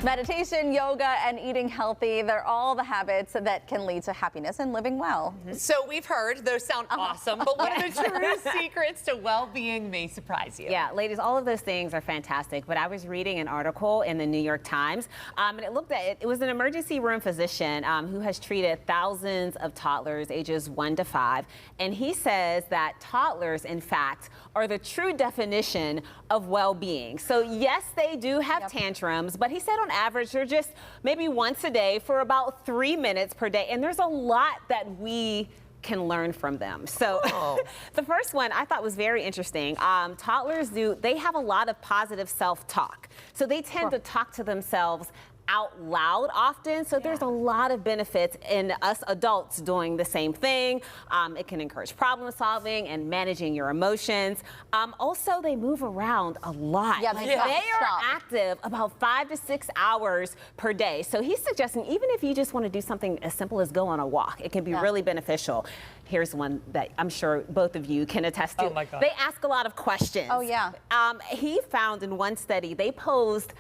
Meditation, yoga, and eating healthy, they're all the habits that can lead to happiness and living well. So we've heard those sound awesome, but what are the true secrets to well-being may surprise you? Yeah, ladies, all of those things are fantastic, but I was reading an article in the New York Times, and it looked at it was an emergency room physician who has treated thousands of toddlers ages 1 to 5, and he says that toddlers, in fact, are the true definition of well-being. So yes, they do have tantrums, but he said on average they're just maybe once a day for about 3 minutes per day, and there's a lot that we can learn from them. So the first one I thought was very interesting. Toddlers they have a lot of positive self-talk. So they tend to talk to themselves out loud often. So there's a lot of benefits in us adults doing the same thing. It can encourage problem solving and managing your emotions. Also, they move around a lot. Yeah, they are active about 5 to 6 hours per day. So he's suggesting even if you just want to do something as simple as go on a walk, it can be really beneficial. Here's one that I'm sure both of you can attest to. Oh my God. They ask a lot of questions. Oh yeah. He found in one study they posed,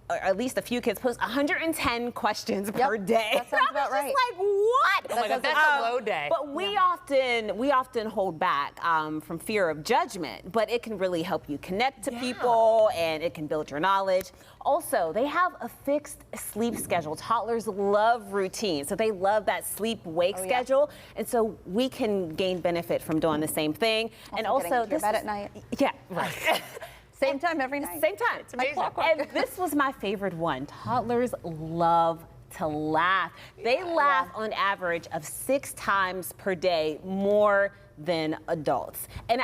or at least a few kids post 110 questions per day. That sounds about right. Just like, what? Oh my God, that's a low day. But we often hold back from fear of judgment, but it can really help you connect to people, and it can build your knowledge. Also, they have a fixed sleep schedule. Toddlers love routine, so they love that sleep-wake schedule, and so we can gain benefit from doing the same thing. And also, getting into your bed at night. Yeah, right. Same time every night. Same time. It's amazing. And this was my favorite one. Toddlers love to laugh. They laugh on average of 6 times per day more than adults. And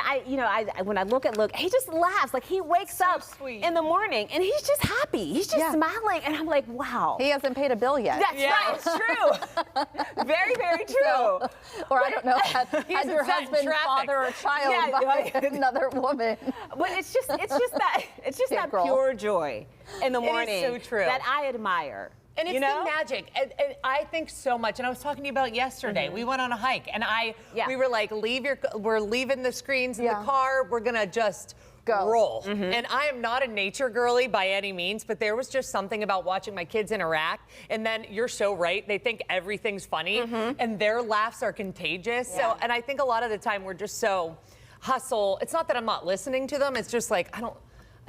when I look at Luke, he just laughs. Like he wakes up in the morning and he's just happy. He's just smiling. And I'm like, wow. He hasn't paid a bill yet. That's right, it's true. Very, very true. So, or I don't know, had your husband father a child by another woman. But it's just that pure joy in the morning It is so true. that I admire. And it's the magic. And I think so much. And I was talking to you about yesterday. We went on a hike, and we were like, we're leaving the screens in the car. We're gonna just roll. And I am not a nature girly by any means, but there was just something about watching my kids interact. And then you're so right. They think everything's funny, and their laughs are contagious. So, and I think a lot of the time we're just so hustle. It's not that I'm not listening to them. It's just like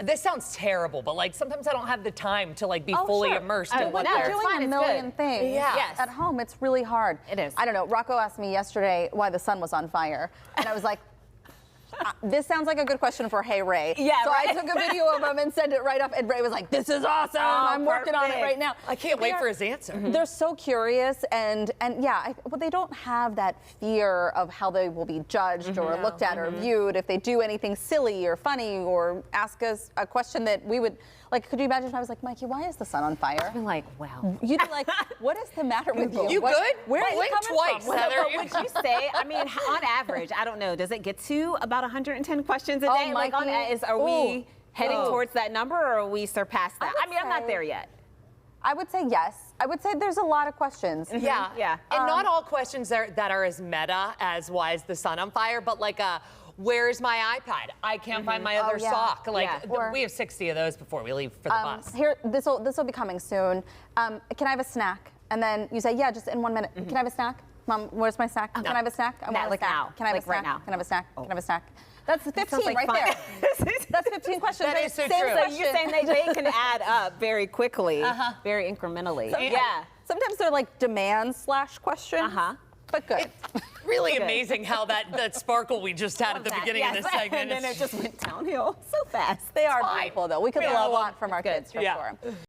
this sounds terrible, but like sometimes I don't have the time to like be fully immersed in what they're doing a million things at home. It's really hard. It is. I don't know. Rocco asked me yesterday why the sun was on fire, and I was like, this sounds like a good question for Hey Ray. Yeah, so I took a video of him and sent it right off, and Ray was like, this is awesome. I'm working on it right now. I can't wait for his answer. They're so curious, and well, they don't have that fear of how they will be judged or looked at or viewed if they do anything silly or funny or ask us a question that we would, like, could you imagine if I was like, Mikey, why is the sun on fire? I'd be like, wow. You'd be like, what is the matter with you? You good? Where are you coming from? Heather. Would you say, I mean, on average, I don't know, does it get to about 110 questions a day? Like, are we heading towards that number, or are we surpassed that? I mean, I'm not there yet. I would say yes. I would say there's a lot of questions. Yeah. And not all questions that are as meta as why is the sun on fire, but like where's my iPad? I can't find my other sock. Like we have 60 of those before we leave for the bus. Here, this will be coming soon. Can I have a snack? And then you say, yeah, just in 1 minute. Can I have a snack? Mom, where's my snack? Can I have a snack? I want a snack. Can I have a snack? Right now. Can I have a snack? Can I have a snack? That's 15 right there. That's 15 questions. That is so Same true. So you're saying they can add up very quickly, very incrementally. Sometimes they're like demand/questions. But good. It's really amazing how that sparkle we just had at the beginning of this segment. And then it just went downhill so fast. They are beautiful, though. We could learn a lot from our kids, for sure.